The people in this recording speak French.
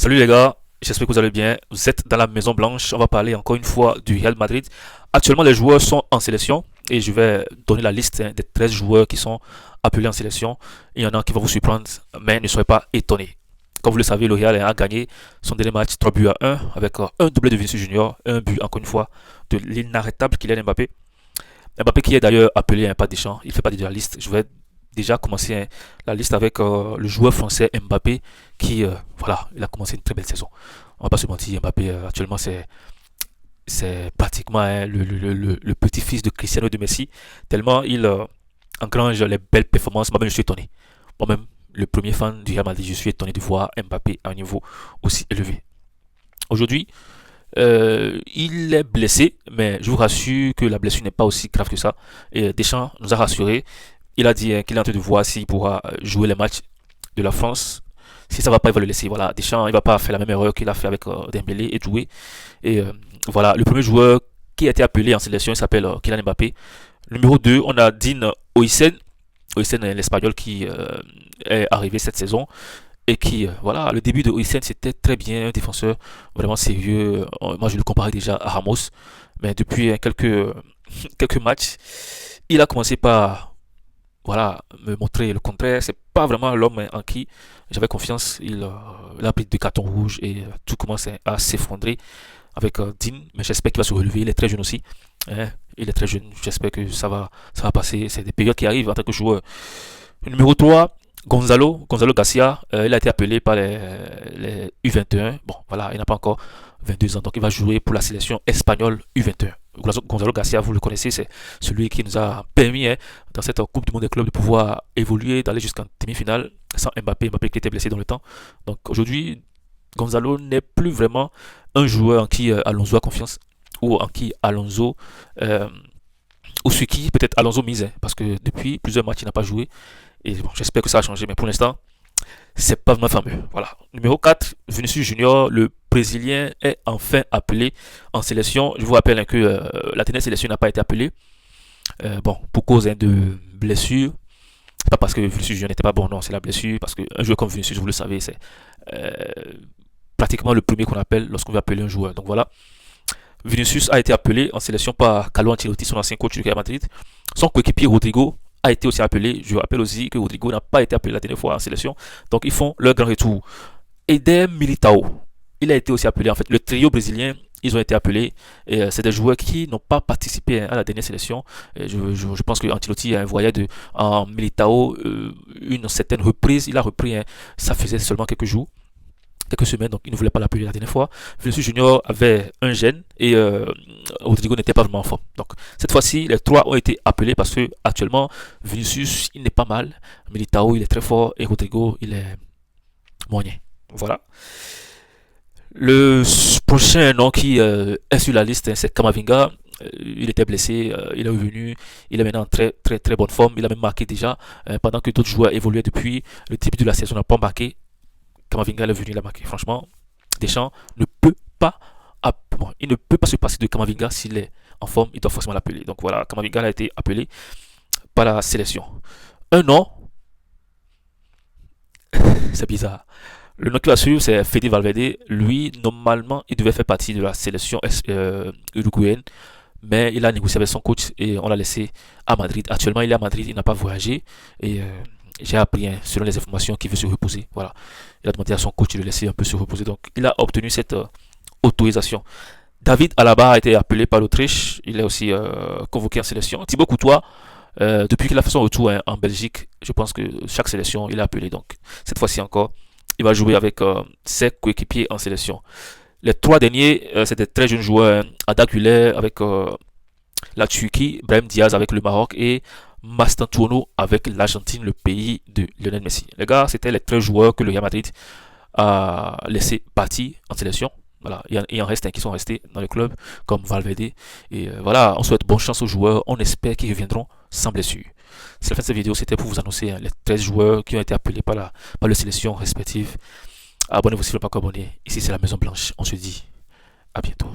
Salut les gars, j'espère que vous allez bien. Vous êtes dans la Maison Blanche. On va parler encore une fois du Real Madrid. Actuellement, les joueurs sont en sélection et je vais donner la liste des 13 joueurs qui sont appelés en sélection. Il y en a qui vont vous surprendre, mais ne soyez pas étonnés. Comme vous le savez, le Real a gagné son dernier match 3 buts à 1 avec un doublé de Vinicius Junior, un but encore une fois de l'inarrêtable Kylian Mbappé. Mbappé qui est d'ailleurs appelé pas Deschamps, il fait partie de la liste. Je vais déjà commencer la liste avec le joueur français Mbappé qui, voilà, il a commencé une très belle saison. On va pas se mentir, Mbappé actuellement c'est pratiquement le petit-fils de Cristiano de Messi, tellement il engrange les belles performances. Moi-même, je suis étonné. Moi-même, le premier fan du Real Madrid, je suis étonné de voir Mbappé à un niveau aussi élevé. Aujourd'hui, il est blessé, mais je vous rassure que la blessure n'est pas aussi grave que ça. Et Deschamps nous a rassurés. Il a dit qu'il est en train de voir s'il pourra jouer les matchs de la France. Si ça va pas, il va le laisser. Voilà, Deschamps, il va pas faire la même erreur qu'il a fait avec Dembélé et Doué. Et voilà, le premier joueur qui a été appelé en sélection, il s'appelle Kylian Mbappé. Numéro 2, on a Dean Oisen. Oisen est l'Espagnol qui est arrivé cette saison et qui, voilà, le début de Oisen c'était très bien, un défenseur vraiment sérieux. Moi je le comparais déjà à Ramos, mais depuis quelques matchs, il a commencé par, voilà, me montrer le contraire. C'est pas vraiment l'homme en qui j'avais confiance. Il a pris deux cartons rouges et tout commence à s'effondrer avec Dean, mais j'espère qu'il va se relever. Il est très jeune aussi, hein. Il est très jeune, j'espère que ça va passer. C'est des périodes qui arrivent en tant que joueur. Numéro 3, Gonzalo Garcia, il a été appelé par les U21. Bon, voilà, il n'a pas encore 22 ans, donc il va jouer pour la sélection espagnole U21. Gonzalo Garcia, vous le connaissez, c'est celui qui nous a permis, hein, dans cette Coupe du Monde des clubs de pouvoir évoluer, d'aller jusqu'en demi-finale sans Mbappé qui était blessé dans le temps. Donc aujourd'hui, Gonzalo n'est plus vraiment un joueur en qui Alonso a confiance ou en qui Alonso ou sur qui peut-être Alonso mise, hein, parce que depuis plusieurs matchs il n'a pas joué et bon, j'espère que ça a changé, mais pour l'instant c'est pas vraiment fameux. Voilà. Numéro 4, Vinicius Junior, le Brésilien est enfin appelé en sélection. Je vous rappelle, hein, que la dernière sélection n'a pas été appelée, bon, pour cause, hein, de blessure. Pas parce que Vinicius Junior n'était pas bon, non, c'est la blessure. Parce qu'un joueur comme Vinicius, vous le savez, c'est euh, pratiquement le premier qu'on appelle lorsqu'on veut appeler un joueur. Donc voilà, Vinicius a été appelé en sélection par Carlo Ancelotti, son ancien coach du Real Madrid. Son coéquipier Rodrigo a été aussi appelé. Je rappelle aussi que Rodrigo n'a pas été appelé la dernière fois en sélection. Donc ils font leur grand retour. Eder Militao, il a été aussi appelé. En fait, le trio brésilien, ils ont été appelés. Et c'est des joueurs qui n'ont pas participé, hein, à la dernière sélection. Je pense que Ancelotti a envoyé en Militao une certaine reprise. Il a repris, hein, ça faisait seulement quelques semaines, donc il ne voulait pas l'appeler la dernière fois. Vinicius Junior avait un gène et Rodrigo n'était pas vraiment en forme. Donc cette fois-ci, les trois ont été appelés parce que actuellement, Vinicius, il n'est pas mal, Militao, il est très fort et Rodrigo, il est moyen. Voilà. Le prochain nom qui est sur la liste, hein, c'est Kamavinga. Il était blessé, il est revenu, il est maintenant en très très très bonne forme. Il a même marqué déjà, pendant que d'autres joueurs évoluaient depuis le début de la saison, n'a pas marqué. Kamavinga est venu, il a marqué. Franchement, Deschamps ne peut pas, bon, il ne peut pas se passer de Kamavinga s'il est en forme, il doit forcément l'appeler. Donc voilà, Kamavinga a été appelé par la sélection. Un nom, c'est bizarre. Le nom qui va suivre, c'est Fede Valverde. Lui, normalement, il devait faire partie de la sélection uruguayenne, mais il a négocié avec son coach et on l'a laissé à Madrid. Actuellement, il est à Madrid, il n'a pas voyagé et j'ai appris, hein, selon les informations, qu'il veut se reposer. Voilà. Il a demandé à son coach de le laisser un peu se reposer. Donc, il a obtenu cette autorisation. David Alaba a été appelé par l'Autriche. Il est aussi convoqué en sélection. Thibaut Courtois, depuis qu'il a fait son retour, hein, en Belgique, je pense que chaque sélection, il est appelé. Donc, cette fois-ci encore, il va jouer avec ses coéquipiers en sélection. Les trois derniers, c'est des très jeunes joueurs, hein. Ada Güler avec la Turquie, Brahim Diaz avec le Maroc et Mastantuono avec l'Argentine, le pays de Lionel Messi. Les gars, c'était les 13 joueurs que le Real Madrid a laissé partir en sélection. Voilà, il en reste, hein, qui sont restés dans le club, comme Valverde. Et voilà, on souhaite bonne chance aux joueurs. On espère qu'ils reviendront sans blessure. C'est la fin de cette vidéo. C'était pour vous annoncer, hein, les 13 joueurs qui ont été appelés par les sélections respectives. Abonnez-vous si vous n'êtes pas encore abonné. Ici, c'est la Maison Blanche. On se dit à bientôt.